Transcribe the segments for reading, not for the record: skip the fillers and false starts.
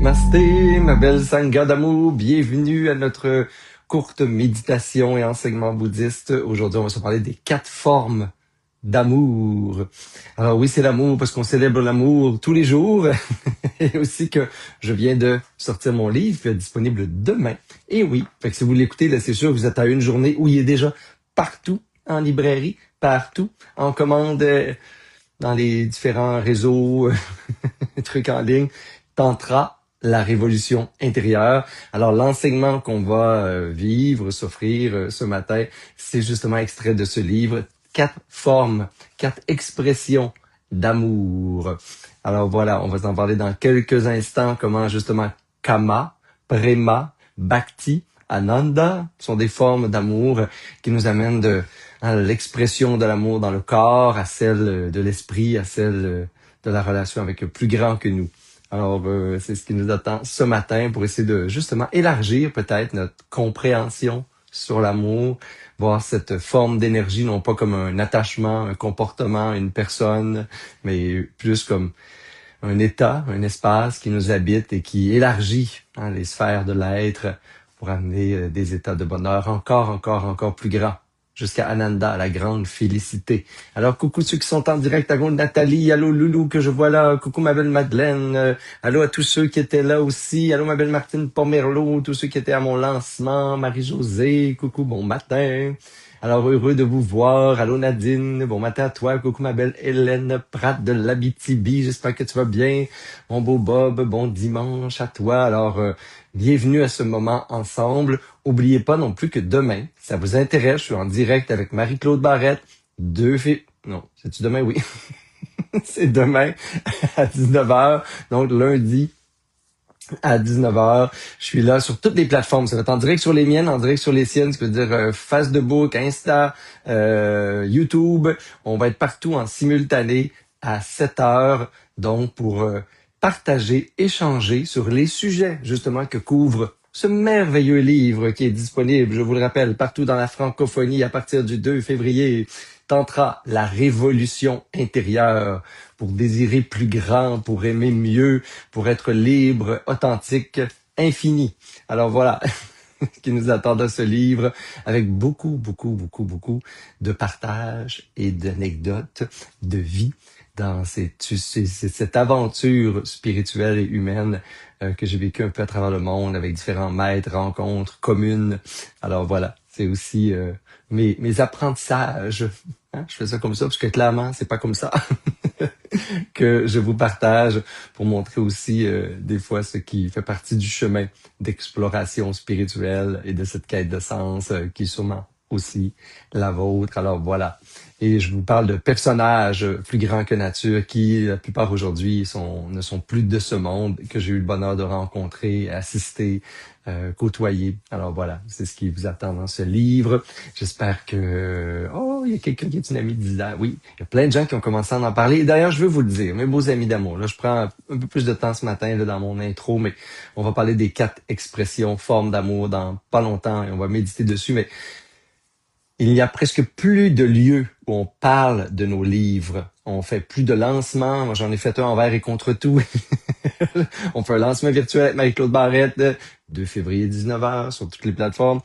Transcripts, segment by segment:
Namasté, ma belle Sangha d'amour, bienvenue à notre courte méditation et enseignement bouddhiste. Aujourd'hui, on va se parler des 4 formes d'amour. Alors oui, c'est l'amour parce qu'on célèbre l'amour tous les jours et aussi que je viens de sortir mon livre qui est disponible demain. Et oui, fait que si vous l'écoutez, là, c'est sûr que vous êtes à une journée où il est déjà partout en librairie, partout, en commande dans les différents réseaux, trucs en ligne. Tantra, la révolution intérieure. Alors, l'enseignement qu'on va vivre, s'offrir ce matin, c'est justement extrait de ce livre. 4 formes, 4 expressions d'amour. Alors voilà, on va en parler dans quelques instants, comment justement Kama, Prema, Bhakti, Ananda sont des formes d'amour qui nous amènent à l'expression de l'amour dans le corps, à celle de l'esprit, à celle de la relation avec le plus grand que nous. Alors, c'est ce qui nous attend ce matin pour essayer de justement élargir peut-être notre compréhension sur l'amour, voir cette forme d'énergie non pas comme un attachement, un comportement, une personne, mais plus comme un état, un espace qui nous habite et qui élargit les sphères de l'être pour amener des états de bonheur encore plus grands. Jusqu'à Ananda, la grande félicité. Alors, coucou ceux qui sont en direct, allô Nathalie, allô Loulou que je vois là, coucou ma belle Madeleine, allô à tous ceux qui étaient là aussi, allô ma belle Martine Pomerleau, tous ceux qui étaient à mon lancement, Marie-Josée, coucou, bon matin. Alors, heureux de vous voir. Allô Nadine, bon matin à toi. Coucou ma belle Hélène Pratt de l'Abitibi. J'espère que tu vas bien. Mon beau Bob, bon dimanche à toi. Alors, bienvenue à ce moment ensemble. Oubliez pas non plus que demain, si ça vous intéresse, je suis en direct avec Marie-Claude Barrette. Non, c'est-tu demain? Oui. C'est demain à 19h. Donc, lundi à 19h. Je suis là sur toutes les plateformes. Ça va être en direct sur les miennes, en direct sur les siennes, ce qui veut dire Facebook, Insta, YouTube. On va être partout en simultané à 7h. Donc, pour partager, échanger sur les sujets, justement, que couvre ce merveilleux livre qui est disponible, je vous le rappelle, partout dans la francophonie à partir du 2 février. Tantra, la révolution intérieure, pour désirer plus grand, pour aimer mieux, pour être libre, authentique, infini. Alors voilà ce qui nous attend dans ce livre, avec beaucoup de partage et d'anecdotes de vie dans cette aventure spirituelle et humaine que j'ai vécue un peu à travers le monde avec différents maîtres, rencontres communes. Alors voilà, c'est aussi mes apprentissages. Hein? Je fais ça comme ça parce que clairement, c'est pas comme ça que je vous partage pour montrer aussi des fois ce qui fait partie du chemin d'exploration spirituelle et de cette quête de sens qui est sûrement aussi la vôtre. Alors voilà. Et je vous parle de personnages plus grands que nature qui, la plupart aujourd'hui, ne sont plus de ce monde, que j'ai eu le bonheur de rencontrer, assister, côtoyer. Alors voilà, c'est ce qui vous attend dans ce livre. J'espère que... Oh, il y a quelqu'un qui est une amie d'Isa. Oui, il y a plein de gens qui ont commencé à en parler. Et d'ailleurs, je veux vous le dire, mes beaux amis d'amour, là, je prends un peu plus de temps ce matin là, dans mon intro, mais on va parler des 4 expressions, formes d'amour dans pas longtemps et on va méditer dessus, mais il n'y a presque plus de lieux où on parle de nos livres. On fait plus de lancements. Moi, j'en ai fait un envers et contre tout. On fait un lancement virtuel avec Marie-Claude Barrette, 2 février 19h sur toutes les plateformes.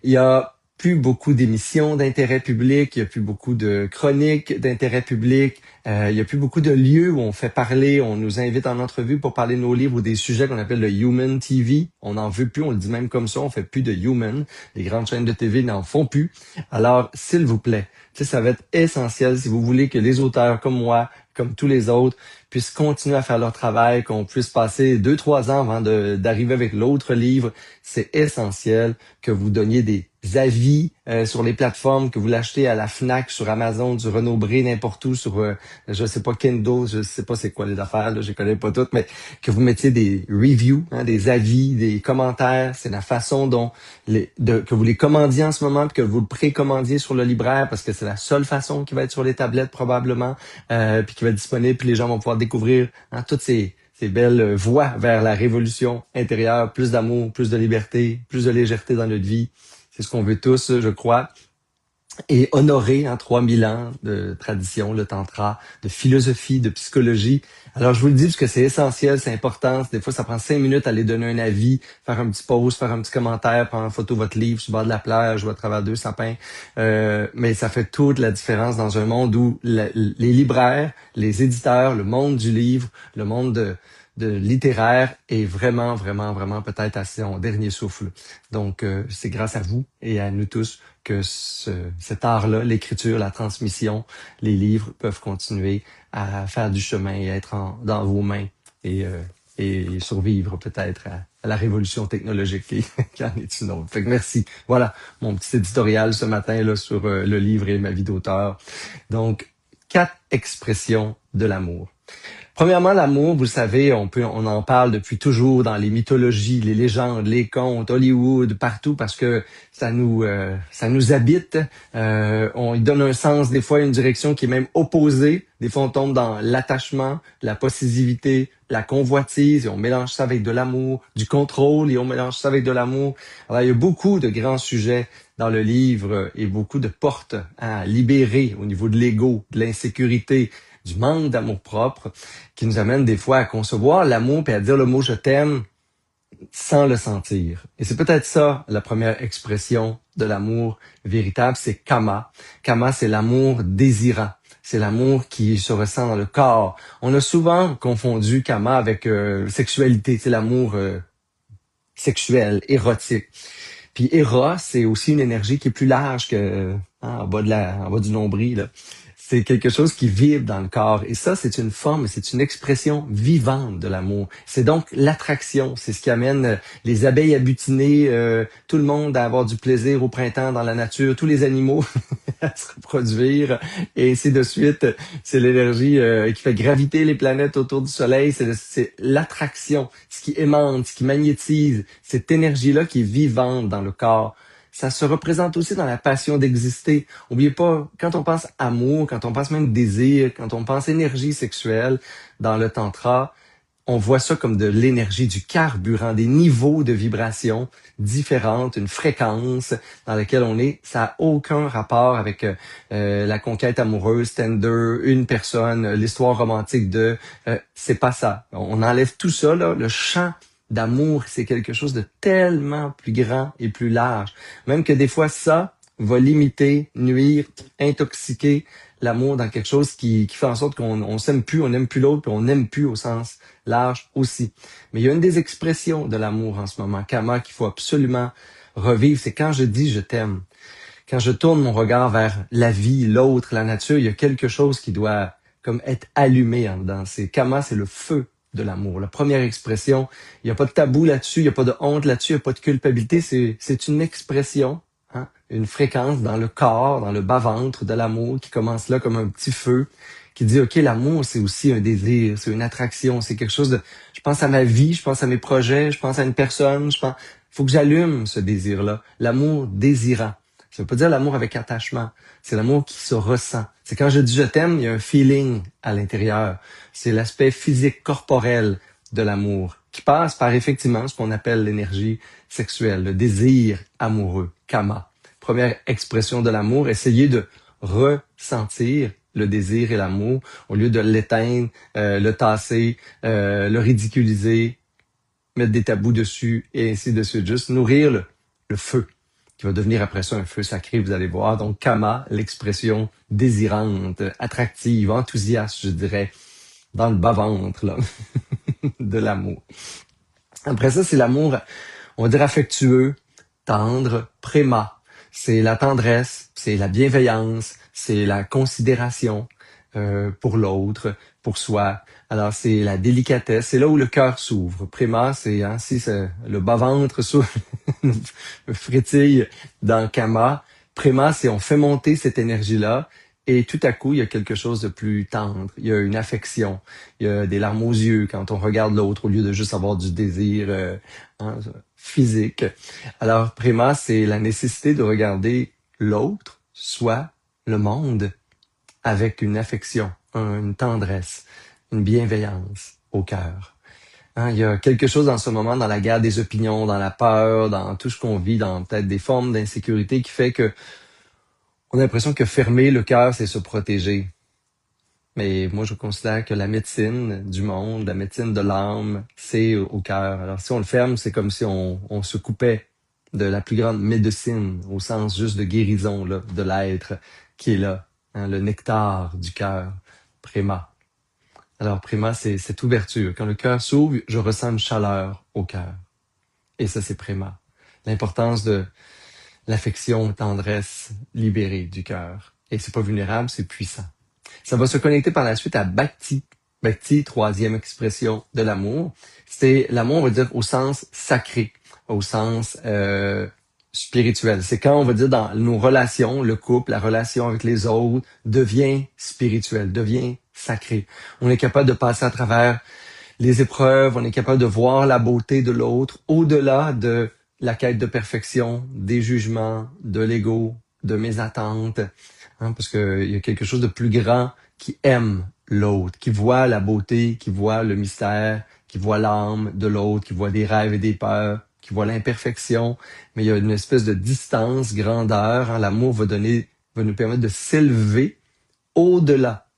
Il y a plus beaucoup d'émissions d'intérêt public, il y a plus beaucoup de chroniques d'intérêt public, il y a plus beaucoup de lieux où on fait parler, on nous invite en entrevue pour parler de nos livres ou des sujets qu'on appelle le Human TV. On n'en veut plus, on le dit même comme ça, on fait plus de Human. Les grandes chaînes de TV n'en font plus. Alors, s'il vous plaît, ça va être essentiel si vous voulez que les auteurs comme moi, comme tous les autres, puissent continuer à faire leur travail, qu'on puisse passer 2-3 ans avant d'arriver avec l'autre livre. C'est essentiel que vous donniez des avis sur les plateformes, que vous l'achetez à la Fnac, sur Amazon, du Renaud-Bré, n'importe où, sur, je sais pas, Kindle, je sais pas c'est quoi les affaires, là, je connais pas toutes, mais que vous mettiez des reviews, des avis, des commentaires. C'est la façon dont que vous les commandiez en ce moment, puis que vous le précommandiez sur le libraire, parce que c'est la seule façon qui va être sur les tablettes probablement, puis qui va être disponible, puis les gens vont pouvoir découvrir toutes ces belles voies vers la révolution intérieure, plus d'amour, plus de liberté, plus de légèreté dans notre vie. C'est ce qu'on veut tous, je crois. et honorer 3000 ans de tradition, le tantra, de philosophie, de psychologie. Alors, je vous le dis parce que c'est essentiel, c'est important. Des fois, ça prend 5 minutes à aller donner un avis, faire un petit post, faire un petit commentaire, prendre en photo votre livre sur le bord de la plage ou à travers 2 sapins. Mais ça fait toute la différence dans un monde où les libraires, les éditeurs, le monde du livre, le monde de littéraire est vraiment, vraiment, vraiment peut-être à son dernier souffle. Donc, c'est grâce à vous et à nous tous que cet art-là, l'écriture, la transmission, les livres peuvent continuer à faire du chemin et être dans vos mains et survivre peut-être à la révolution technologique qui en est une autre. Fait que merci. Voilà mon petit éditorial ce matin là sur le livre et ma vie d'auteur. Donc, 4 expressions de l'amour. Premièrement, l'amour, vous le savez, on en parle depuis toujours dans les mythologies, les légendes, les contes, Hollywood, partout, parce que ça nous habite. On y donne un sens, des fois, une direction qui est même opposée. Des fois, on tombe dans l'attachement, la possessivité, la convoitise, et on mélange ça avec de l'amour, du contrôle, et on mélange ça avec de l'amour. Alors, il y a beaucoup de grands sujets dans le livre et beaucoup de portes à libérer au niveau de l'ego, de l'insécurité, du manque d'amour-propre qui nous amène des fois à concevoir l'amour et à dire le mot « je t'aime » sans le sentir. Et c'est peut-être ça la première expression de l'amour véritable, c'est kama. Kama, c'est l'amour désirant. C'est l'amour qui se ressent dans le corps. On a souvent confondu kama avec sexualité, c'est l'amour sexuel, érotique. Puis Eros, c'est aussi une énergie qui est plus large que en bas du nombril, là. C'est quelque chose qui vibre dans le corps. Et ça, c'est une forme, c'est une expression vivante de l'amour. C'est donc l'attraction. C'est ce qui amène les abeilles à butiner, tout le monde à avoir du plaisir au printemps dans la nature, tous les animaux à se reproduire, et ainsi de suite. C'est l'énergie qui fait graviter les planètes autour du Soleil. C'est l'attraction, ce qui émane, ce qui magnétise, cette énergie-là qui est vivante dans le corps. Ça se représente aussi dans la passion d'exister. N'oubliez pas, quand on pense amour, quand on pense même désir, quand on pense énergie sexuelle dans le tantra, on voit ça comme de l'énergie, du carburant, des niveaux de vibration différentes, une fréquence dans laquelle on est. Ça n'a aucun rapport avec la conquête amoureuse, tender, une personne, l'histoire romantique c'est pas ça. On enlève tout ça, là, le champ d'amour, c'est quelque chose de tellement plus grand et plus large. Même que des fois, ça va limiter, nuire, intoxiquer l'amour dans quelque chose qui fait en sorte qu'on s'aime plus, on n'aime plus l'autre, puis on n'aime plus au sens large aussi. Mais il y a une des expressions de l'amour en ce moment, Kama, qu'il faut absolument revivre, c'est quand je dis je t'aime. Quand je tourne mon regard vers la vie, l'autre, la nature, il y a quelque chose qui doit comme être allumé en dedans. C'est Kama, c'est le feu de l'amour. La première expression, il n'y a pas de tabou là-dessus, il n'y a pas de honte là-dessus, il n'y a pas de culpabilité, c'est une expression, hein, une fréquence dans le corps, dans le bas-ventre de l'amour qui commence là comme un petit feu, qui dit, OK, l'amour, c'est aussi un désir, c'est une attraction, c'est quelque chose de... Je pense à ma vie, je pense à mes projets, je pense à une personne, faut que j'allume ce désir-là. L'amour désirant. Ça veut pas dire l'amour avec attachement. C'est l'amour qui se ressent. C'est quand je dis je t'aime, il y a un feeling à l'intérieur. C'est l'aspect physique, corporel de l'amour qui passe par effectivement ce qu'on appelle l'énergie sexuelle, le désir amoureux, kama. Première expression de l'amour, essayer de ressentir le désir et l'amour au lieu de l'éteindre, le tasser, le ridiculiser, mettre des tabous dessus et ainsi de suite. Juste nourrir le feu qui va devenir après ça un feu sacré, vous allez voir. Donc, kama, l'expression désirante, attractive, enthousiaste, je dirais, dans le bas-ventre là, de l'amour. Après ça, c'est l'amour, on va dire affectueux, tendre, préma. C'est la tendresse, c'est la bienveillance, c'est la considération pour l'autre, pour soi. Alors, c'est la délicatesse, c'est là où le cœur s'ouvre. Préma, c'est si le bas-ventre s'ouvre, frétille dans Kama. Préma, c'est on fait monter cette énergie-là et tout à coup, il y a quelque chose de plus tendre. Il y a une affection, il y a des larmes aux yeux quand on regarde l'autre au lieu de juste avoir du désir physique. Alors, Préma, c'est la nécessité de regarder l'autre, soit le monde, avec une affection, une tendresse, une bienveillance au cœur. Hein, il y a quelque chose en ce moment dans la guerre des opinions, dans la peur, dans tout ce qu'on vit, dans peut-être des formes d'insécurité qui fait que On a l'impression que fermer le cœur, c'est se protéger. Mais moi, je considère que la médecine du monde, la médecine de l'âme, c'est au cœur. Alors, si on le ferme, c'est comme si on se coupait de la plus grande médecine, au sens juste de guérison là, de l'être qui est là, hein, le nectar du cœur, Préma. Alors, Préma, c'est cette ouverture. Quand le cœur s'ouvre, je ressens une chaleur au cœur. Et ça, c'est Préma. L'importance de l'affection, tendresse libérée du cœur. Et c'est pas vulnérable, c'est puissant. Ça va se connecter par la suite à Bhakti. Bhakti, troisième expression de l'amour. C'est l'amour, on va dire, au sens sacré, au sens spirituel. C'est quand, on va dire, dans nos relations, le couple, la relation avec les autres, devient spirituel, devient sacré. On est capable de passer à travers les épreuves, on est capable de voir la beauté de l'autre, au-delà de la quête de perfection, des jugements, de l'ego, de mes attentes, hein, parce qu'il y a quelque chose de plus grand qui aime l'autre, qui voit la beauté, qui voit le mystère, qui voit l'âme de l'autre, qui voit des rêves et des peurs, qui voit l'imperfection, mais il y a une espèce de distance, grandeur, hein, l'amour va nous permettre de s'élever au-delà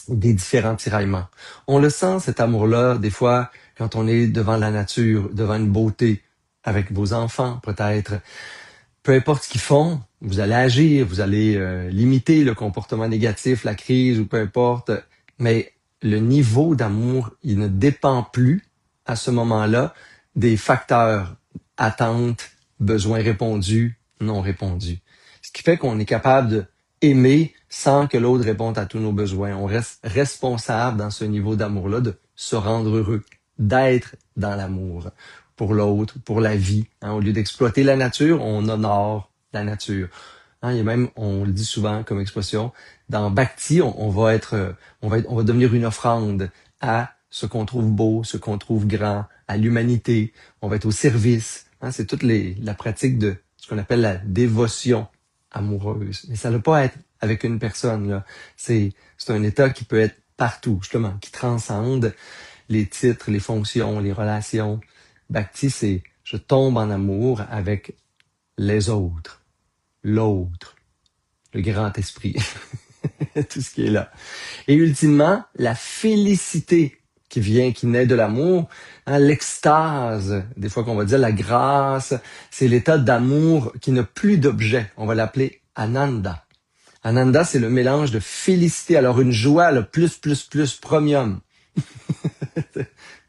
des différents tiraillements. On le sent, cet amour-là, des fois, quand on est devant la nature, devant une beauté, avec vos enfants, peut-être. Peu importe ce qu'ils font, vous allez agir, vous allez limiter le comportement négatif, la crise, ou peu importe. Mais le niveau d'amour, il ne dépend plus, à ce moment-là, des facteurs attentes, besoins répondus, non répondus. Ce qui fait qu'on est capable d'aimer sans que l'autre réponde à tous nos besoins. On reste responsable dans ce niveau d'amour-là de se rendre heureux, d'être dans l'amour pour l'autre, pour la vie. Hein. Au lieu d'exploiter la nature, on honore la nature. Hein, il y a même, on le dit souvent comme expression, dans Bhakti, on va devenir une offrande à ce qu'on trouve beau, ce qu'on trouve grand, à l'humanité. On va être au service. Hein, c'est toute la pratique de ce qu'on appelle la dévotion amoureuse. Mais ça ne doit pas être avec une personne. Là. C'est un état qui peut être partout, justement, qui transcende les titres, les fonctions, les relations. Bhakti, c'est je tombe en amour avec les autres, l'autre, le grand esprit, tout ce qui est là. Et ultimement, la félicité qui naît de l'amour, hein, l'extase, des fois qu'on va dire la grâce, c'est l'état d'amour qui n'a plus d'objet. On va l'appeler Ananda. Ananda, c'est le mélange de félicité. Alors une joie, le plus, premium.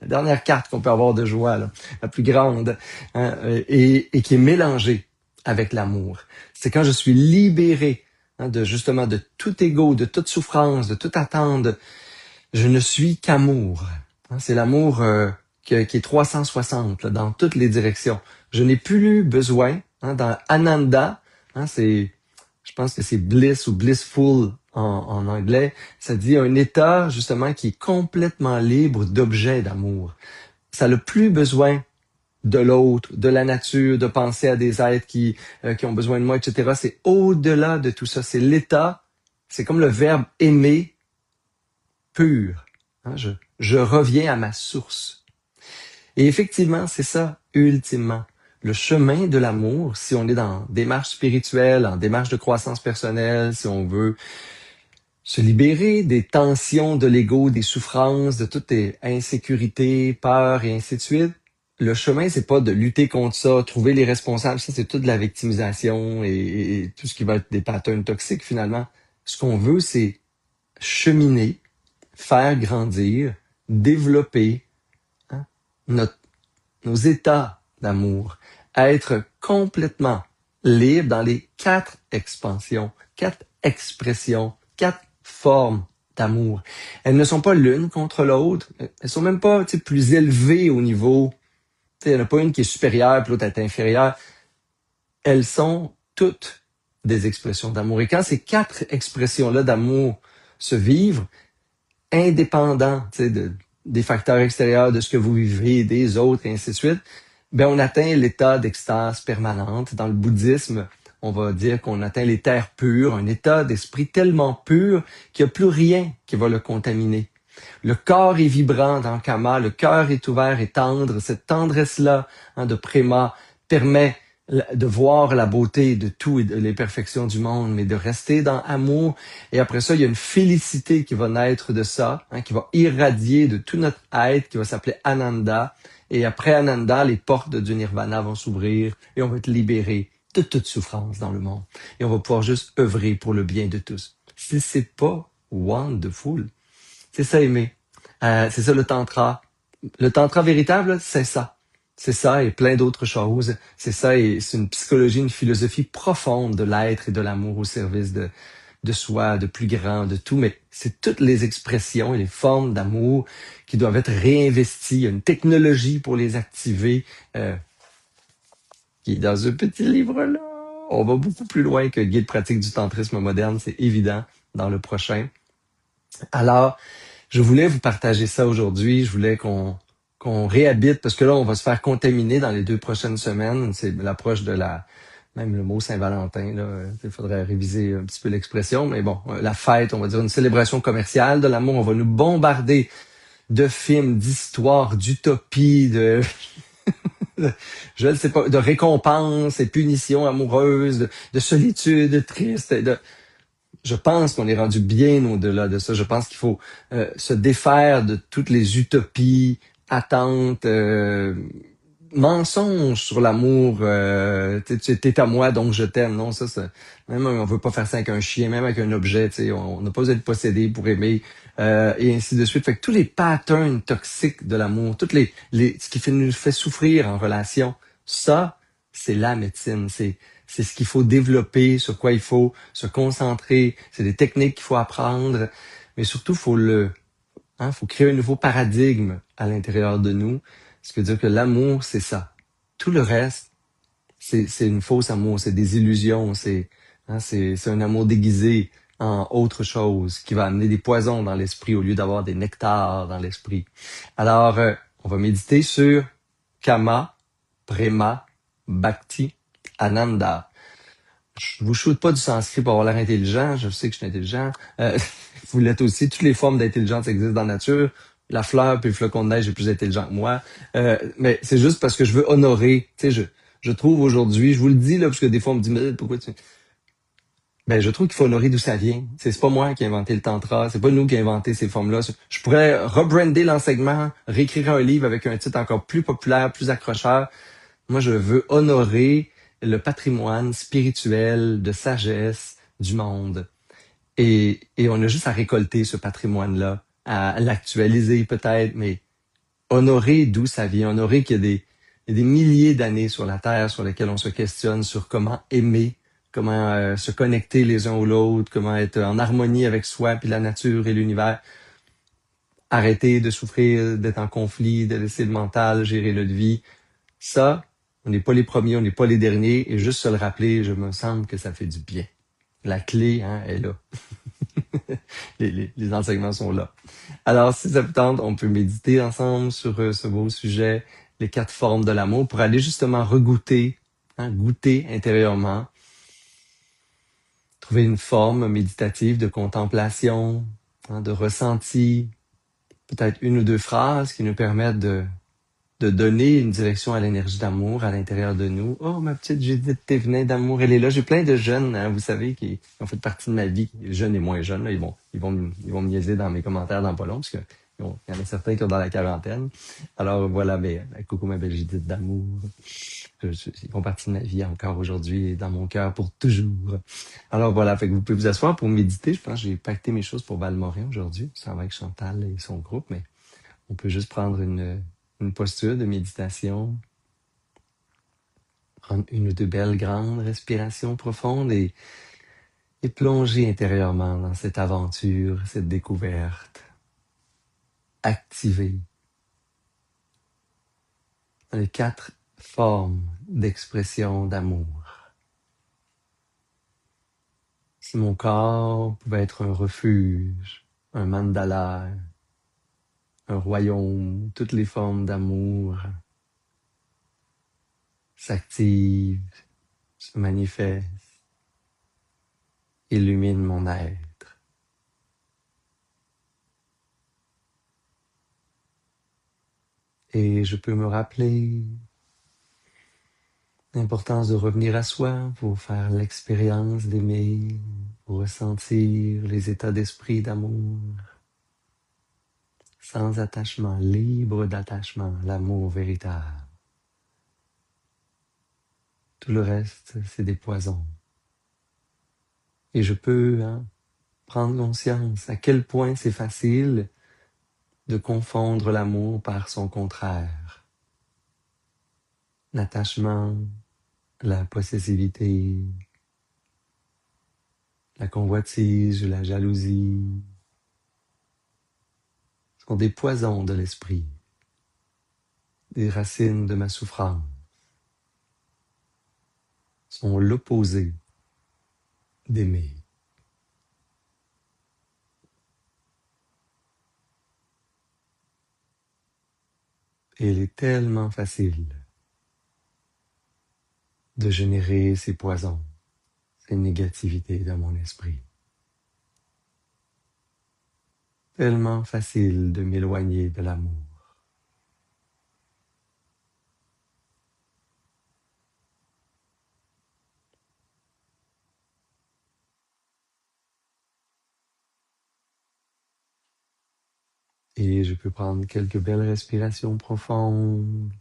La dernière carte qu'on peut avoir de joie, là, la plus grande, hein, et qui est mélangée avec l'amour. C'est quand je suis libéré hein, justement de tout ego, de toute souffrance, de toute attente. Je ne suis qu'amour. Hein, c'est l'amour qui est 360 là, dans toutes les directions. Je n'ai plus besoin. Hein, dans Ananda, hein, je pense que c'est bliss ou blissful en anglais, ça dit un état justement qui est complètement libre d'objets d'amour. Ça n'a plus besoin de l'autre, de la nature, de penser à des êtres qui ont besoin de moi, etc. C'est au-delà de tout ça. C'est l'état, c'est comme le verbe aimer pur. Hein, je reviens à ma source. Et effectivement, c'est ça, ultimement. Le chemin de l'amour, si on est dans démarche spirituelle, en démarche de croissance personnelle, si on veut se libérer des tensions de l'ego, des souffrances, de toutes les insécurités, peurs et ainsi de suite. Le chemin, c'est pas de lutter contre ça, trouver les responsables, ça c'est toute la victimisation et tout ce qui va être des patterns toxiques finalement. Ce qu'on veut, c'est cheminer, faire grandir, développer hein, nos états d'amour, être complètement libre dans les 4 expansions, 4 expressions, 4 formes d'amour. Elles ne sont pas l'une contre l'autre. Elles sont même pas plus élevées au niveau. Il n'y en a pas une qui est supérieure puis l'autre est inférieure. Elles sont toutes des expressions d'amour. Et quand ces 4 expressions-là d'amour se vivent, indépendants des facteurs extérieurs, de ce que vous vivez, des autres, et ainsi de suite, ben on atteint l'état d'extase permanente. Dans le bouddhisme, on va dire qu'on atteint les terres pures, un état d'esprit tellement pur qu'il n'y a plus rien qui va le contaminer. Le corps est vibrant dans Kama, le cœur est ouvert et tendre. Cette tendresse-là de Préma permet de voir la beauté de tout et de les perfections du monde, mais de rester dans amour. Et après ça, il y a une félicité qui va naître de ça, hein, qui va irradier de tout notre être, qui va s'appeler Ananda. Et après Ananda, les portes du Nirvana vont s'ouvrir et on va être libéré de toute souffrance dans le monde. Et on va pouvoir juste œuvrer pour le bien de tous. Si c'est pas wonderful, c'est ça aimer. C'est ça le tantra. Le tantra véritable, c'est ça. C'est ça et plein d'autres choses. C'est ça et c'est une psychologie, une philosophie profonde de l'être et de l'amour au service de soi, de plus grand, de tout. Mais c'est toutes les expressions et les formes d'amour qui doivent être réinvesties. Il y a une technologie pour les activer qui est dans ce petit livre-là. On va beaucoup plus loin que Guide pratique du tantrisme moderne, c'est évident, dans le prochain. Alors, je voulais vous partager ça aujourd'hui. Je voulais qu'on réhabite, parce que là, on va se faire contaminer dans les 2 prochaines semaines. C'est l'approche de la... Même le mot Saint-Valentin, là, il faudrait réviser un petit peu l'expression, mais bon, la fête, on va dire une célébration commerciale de l'amour. On va nous bombarder de films, d'histoires, d'utopies, je ne sais pas, de récompenses et punitions amoureuses, de solitude triste, je pense qu'on est rendu bien au-delà de ça. Je pense qu'il faut se défaire de toutes les utopies, attentes, mensonges sur l'amour. T'es à moi, donc je t'aime. Non, même on veut pas faire ça avec un chien, même avec un objet. On n'a pas besoin de posséder pour aimer, et ainsi de suite. Fait que tous les patterns toxiques de l'amour, ce qui nous fait souffrir en relation, ça, c'est la médecine. C'est ce qu'il faut développer, sur quoi il faut se concentrer. C'est des techniques qu'il faut apprendre, mais surtout, faut créer un nouveau paradigme à l'intérieur de nous. Ce qui veut dire que l'amour, c'est ça. Tout le reste, c'est une fausse amour, c'est des illusions, c'est un amour déguisé en autre chose qui va amener des poisons dans l'esprit au lieu d'avoir des nectars dans l'esprit. Alors, on va méditer sur Kama, Prema, Bhakti, Ananda. Je vous shoote pas du sanskrit pour avoir l'air intelligent. Je sais que je suis intelligent. Vous l'êtes aussi. Toutes les formes d'intelligence existent dans la nature. La fleur puis le flocon de neige est plus intelligent que moi. Mais c'est juste parce que je veux honorer. Tu sais, je trouve aujourd'hui, je vous le dis là, parce que des fois on me dit, mais pourquoi tu... Ben, je trouve qu'il faut honorer d'où ça vient. C'est pas moi qui ai inventé le tantra. C'est pas nous qui avons inventé ces formes-là. Je pourrais rebrander l'enseignement, réécrire un livre avec un titre encore plus populaire, plus accrocheur. Moi, je veux honorer le patrimoine spirituel de sagesse du monde. Et on a juste à récolter ce patrimoine-là, à l'actualiser peut-être, mais honorer d'où ça vient, honorer il y a des milliers d'années sur la Terre sur lesquelles on se questionne sur comment aimer, comment se connecter les uns aux autres, comment être en harmonie avec soi, puis la nature et l'univers. Arrêter de souffrir, d'être en conflit, de laisser le mental gérer notre vie. Ça, on n'est pas les premiers, on n'est pas les derniers, et juste se le rappeler, je me semble que ça fait du bien. La clé, est là. Les enseignements sont là. Alors, si ça vous tente, on peut méditer ensemble sur ce beau sujet, les 4 formes de l'amour, pour aller justement regoûter, goûter intérieurement, trouver une forme méditative de contemplation, de ressenti, peut-être 1 ou 2 phrases qui nous permettent de donner une direction à l'énergie d'amour à l'intérieur de nous. Oh, ma petite Judith Thévenin d'amour, elle est là. J'ai plein de jeunes, vous savez, qui ont fait partie de ma vie, jeunes et moins jeunes. Là, ils vont me niaiser dans mes commentaires dans pas long, parce que il y en a certains qui sont dans la quarantaine. Alors voilà, mais coucou ma belle Judith d'amour. Ils font partie de ma vie encore aujourd'hui et dans mon cœur pour toujours. Alors voilà, fait que vous pouvez vous asseoir pour méditer. Je pense que j'ai pacté mes choses pour Valmorin aujourd'hui. Ça va avec Chantal et son groupe, mais on peut juste prendre une posture de méditation, prendre 1 ou 2 belles grandes respirations profondes et plonger intérieurement dans cette aventure, cette découverte, activer les 4 formes d'expression d'amour. Si mon corps pouvait être un refuge, un mandala, un royaume, toutes les formes d'amour s'activent, se manifestent, illuminent mon être. Et je peux me rappeler L'importance de revenir à soi pour faire l'expérience d'aimer, pour ressentir les états d'esprit d'amour, sans attachement, libre d'attachement, l'amour véritable. Tout le reste, c'est des poisons. Et je peux prendre conscience à quel point c'est facile de confondre l'amour par son contraire. L'attachement, la possessivité, la convoitise, la jalousie sont des poisons de l'esprit, des racines de ma souffrance, sont l'opposé d'aimer. Et il est tellement facile de générer ces poisons, ces négativités dans mon esprit. Tellement facile de m'éloigner de l'amour. Et je peux prendre quelques belles respirations profondes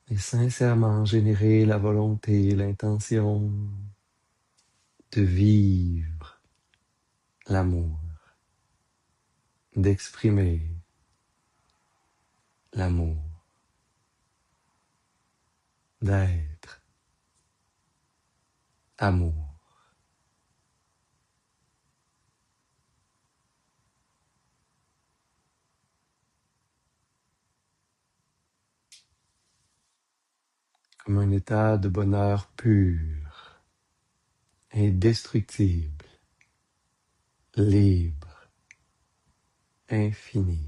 et sincèrement générer la volonté, l'intention de vivre l'amour, d'exprimer l'amour, d'être amour. Comme un état de bonheur pur, indestructible, libre, infini.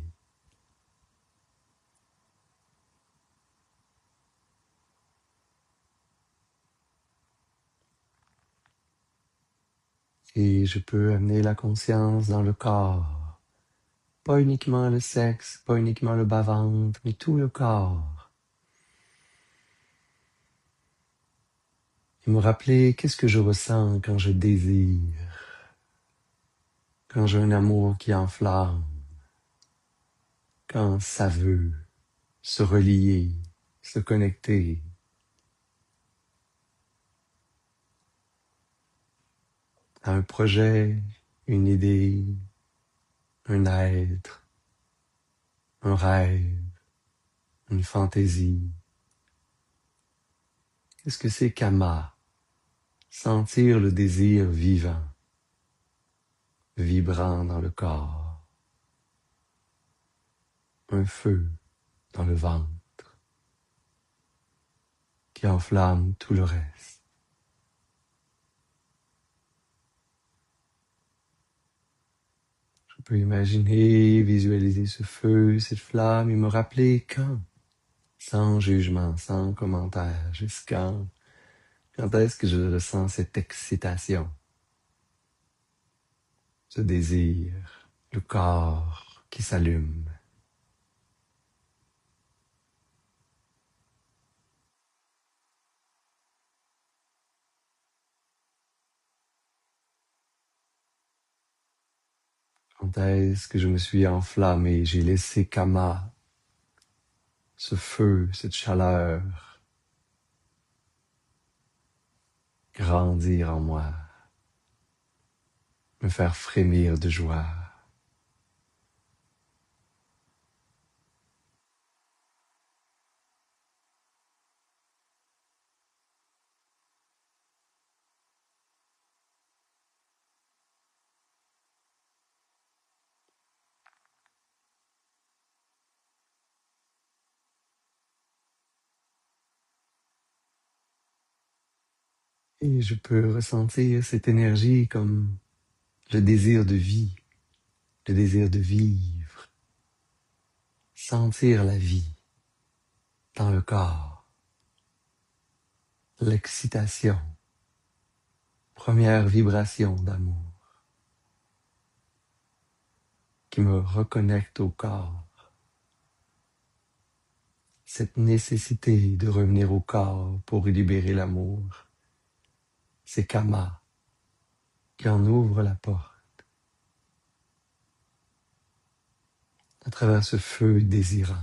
Et je peux amener la conscience dans le corps, pas uniquement le sexe, pas uniquement le bas-ventre, mais tout le corps. Et me rappeler qu'est-ce que je ressens quand je désire, quand j'ai un amour qui enflamme, quand ça veut se relier, se connecter. À un projet, une idée, un être, un rêve, une fantaisie. Qu'est-ce que c'est qu'Ama? Sentir le désir vivant, vibrant dans le corps. Un feu dans le ventre qui enflamme tout le reste. Je peux imaginer, visualiser ce feu, cette flamme et me rappeler quand, sans jugement, sans commentaire, jusqu'à quand est-ce que je ressens cette excitation, ce désir, le corps qui s'allume. Quand est-ce que je me suis enflammé, j'ai laissé Kama, ce feu, cette chaleur, grandir en moi, me faire frémir de joie. Et je peux ressentir cette énergie comme le désir de vie, le désir de vivre, sentir la vie dans le corps, l'excitation, première vibration d'amour qui me reconnecte au corps, cette nécessité de revenir au corps pour y libérer l'amour. C'est Kama qui en ouvre la porte à travers ce feu désirant.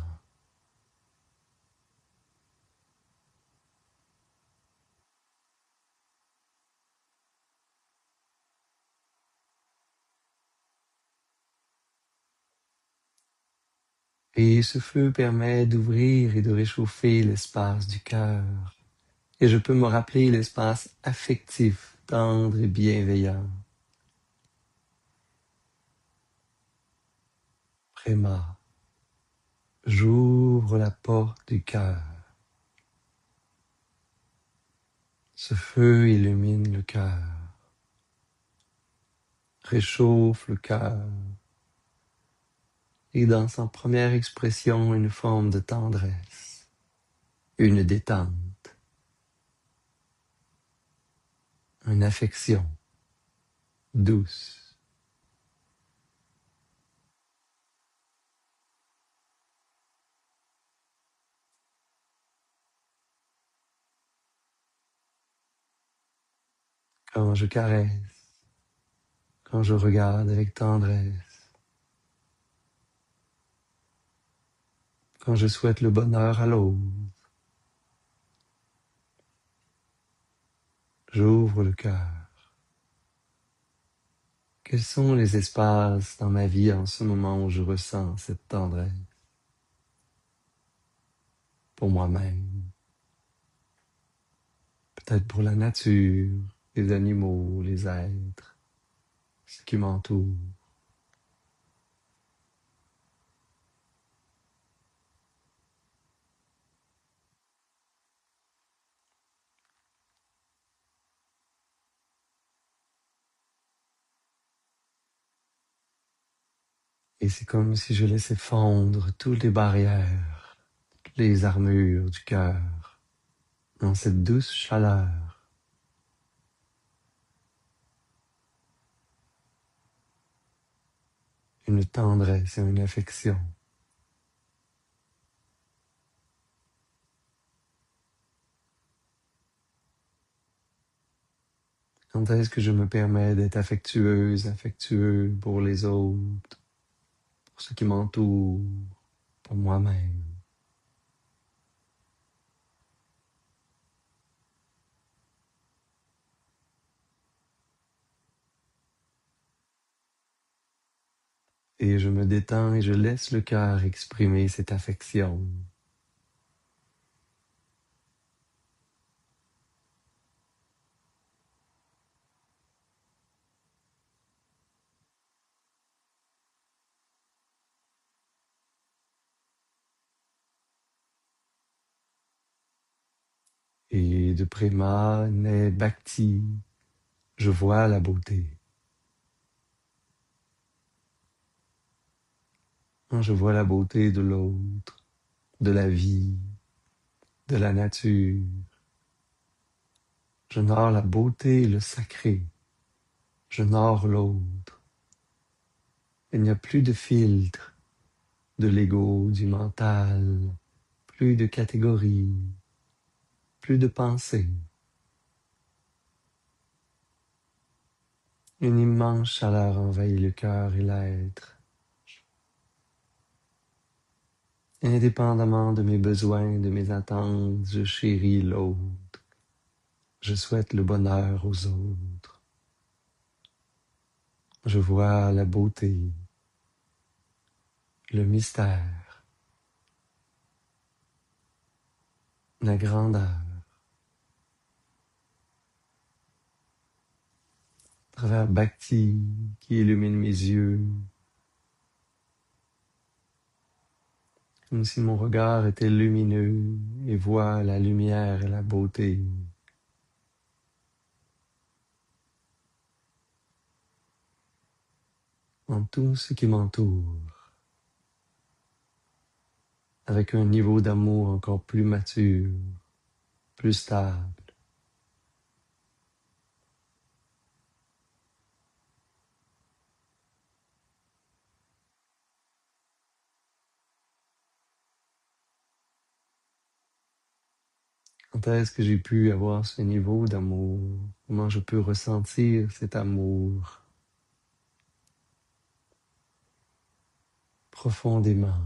Et ce feu permet d'ouvrir et de réchauffer l'espace du cœur. Et je peux me rappeler l'espace affectif, tendre et bienveillant. Prema, j'ouvre la porte du cœur. Ce feu illumine le cœur, réchauffe le cœur, et dans sa première expression, une forme de tendresse, une détente, une affection douce. Quand je caresse, quand je regarde avec tendresse, quand je souhaite le bonheur à l'autre, j'ouvre le cœur. Quels sont les espaces dans ma vie en ce moment où je ressens cette tendresse pour moi-même, peut-être pour la nature, les animaux, les êtres, ce qui m'entoure. Et c'est comme si je laissais fondre toutes les barrières, toutes les armures du cœur dans cette douce chaleur. Une tendresse et une affection. Quand est-ce que je me permets d'être affectueuse, affectueux pour les autres, pour ceux qui m'entourent, pour moi-même? Et je me détends et je laisse le cœur exprimer cette affection. Et de Prema naît Bhakti. Je vois la beauté. Je vois la beauté de l'autre, de la vie, de la nature. J'honore la beauté et le sacré. J'honore l'autre. Il n'y a plus de filtre, de l'ego, du mental, plus de catégories, plus de pensées. Une immense chaleur envahit le cœur et l'être. Indépendamment de mes besoins, de mes attentes, je chéris l'autre. Je souhaite le bonheur aux autres. Je vois la beauté, le mystère, la grandeur. À travers Bhakti qui illumine mes yeux, comme si mon regard était lumineux et voit la lumière et la beauté. En tout ce qui m'entoure, avec un niveau d'amour encore plus mature, plus stable. Quand est-ce que j'ai pu avoir ce niveau d'amour? Comment je peux ressentir cet amour profondément?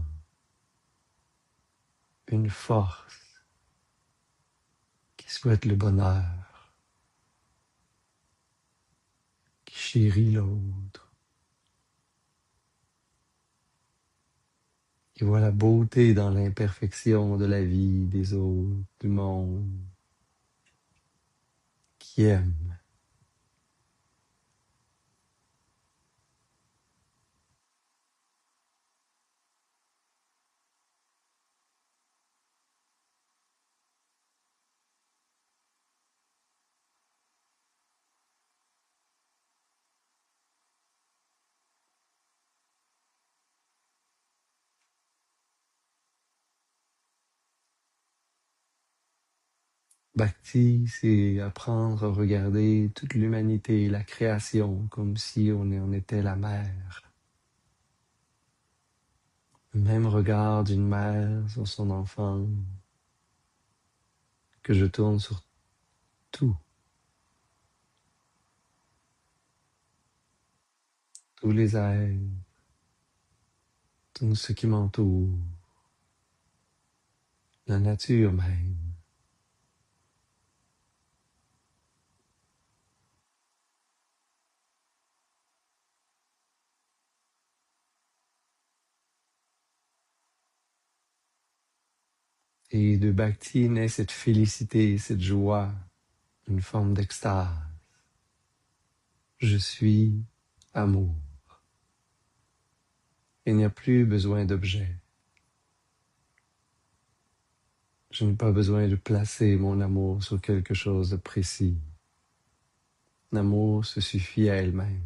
Une force qui souhaite le bonheur, qui chérit l'autre, qui voit la beauté dans l'imperfection de la vie, des autres, du monde, qui aime. Bhakti, c'est apprendre à regarder toute l'humanité, la création, comme si on était la mère. Le même regard d'une mère sur son enfant que je tourne sur tout, tous les êtres, tout ce qui m'entoure, la nature même. Et de Bhakti naît cette félicité, cette joie, une forme d'extase. Je suis amour. Il n'y a plus besoin d'objets. Je n'ai pas besoin de placer mon amour sur quelque chose de précis. L'amour se suffit à elle-même.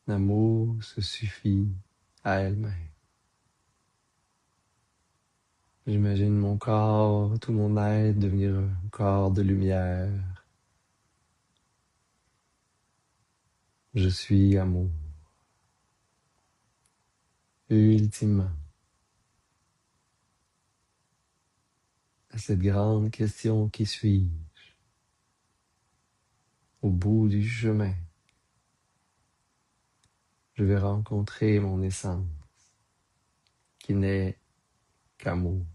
L'amour se suffit à elle-même. J'imagine mon corps, tout mon être devenir un corps de lumière. Je suis amour. Ultimement, à cette grande question qui suis-je, au bout du chemin, je vais rencontrer mon essence, qui n'est qu'amour.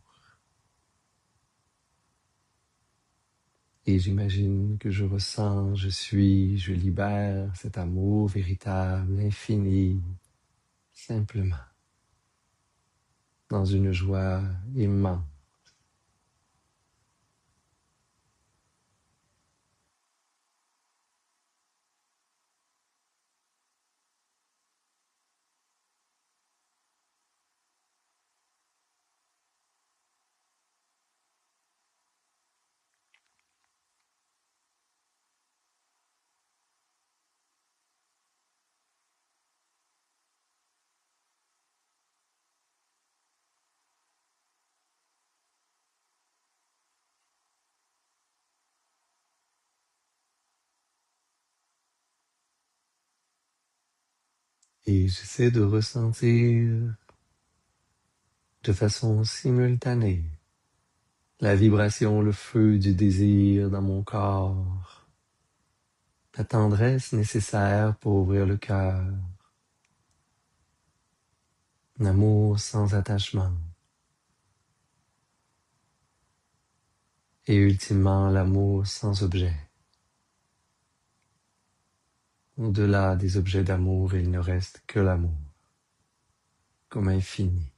Et j'imagine que je ressens, je suis, je libère cet amour véritable, infini, simplement, dans une joie immense. Et j'essaie de ressentir de façon simultanée la vibration, le feu du désir dans mon corps, la tendresse nécessaire pour ouvrir le cœur, un amour sans attachement, et ultimement l'amour sans objet. Au-delà des objets d'amour, il ne reste que l'amour, comme infini.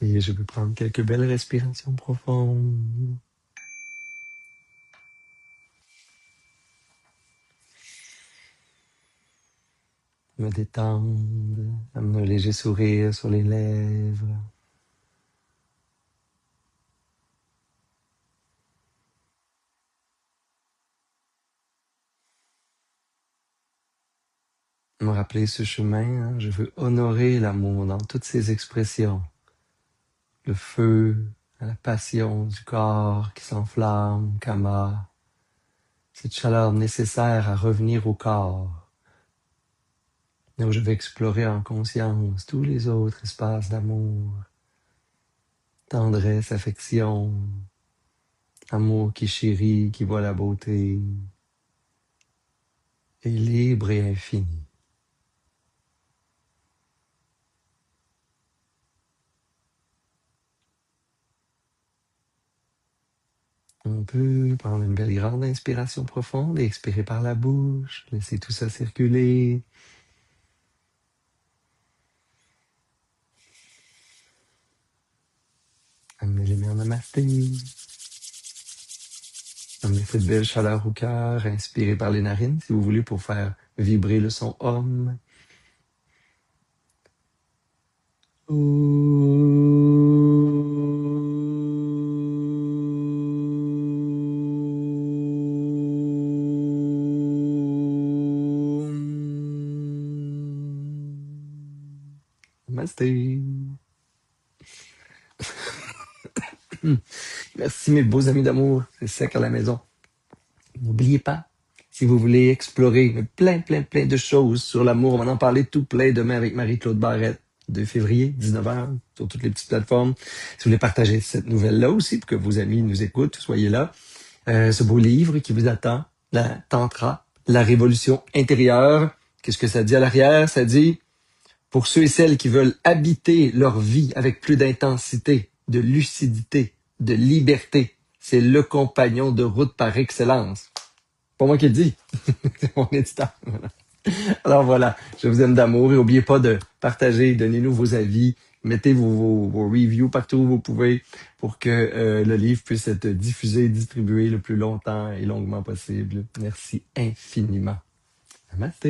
Et je peux prendre quelques belles respirations profondes. Me détendre, amener un léger sourire sur les lèvres. Me rappeler ce chemin, hein, je veux honorer l'amour dans toutes ses expressions. Le feu, à la passion du corps qui s'enflamme, Kama, cette chaleur nécessaire à revenir au corps. Là où je vais explorer en conscience tous les autres espaces d'amour, tendresse, affection, amour qui chérit, qui voit la beauté, est libre et infini. On peut prendre une belle grande inspiration profonde et expirer par la bouche, laisser tout ça circuler. Amenez les mains en namasté. Amenez cette belle chaleur au cœur. Inspirez par les narines, si vous voulez, pour faire vibrer le son Om. Namasté. Merci mes beaux amis d'amour. C'est sec à la maison. N'oubliez pas, si vous voulez explorer plein de choses sur l'amour, on va en parler tout plein demain avec Marie-Claude Barrette, 2 février, 19h, sur toutes les petites plateformes. Si vous voulez partager cette nouvelle-là aussi, pour que vos amis nous écoutent, soyez là. Ce beau livre qui vous attend, la Tantra, la révolution intérieure. Qu'est-ce que ça dit à l'arrière? Ça dit, pour ceux et celles qui veulent habiter leur vie avec plus d'intensité, de lucidité, de liberté, c'est le compagnon de route par excellence. Pas moi qui le dis, c'est mon éditeur. Voilà. Alors voilà, je vous aime d'amour et n'oubliez pas de partager, donnez-nous vos avis, mettez vos reviews partout où vous pouvez pour que le livre puisse être diffusé, distribué le plus longtemps et longuement possible. Merci infiniment. Namaste.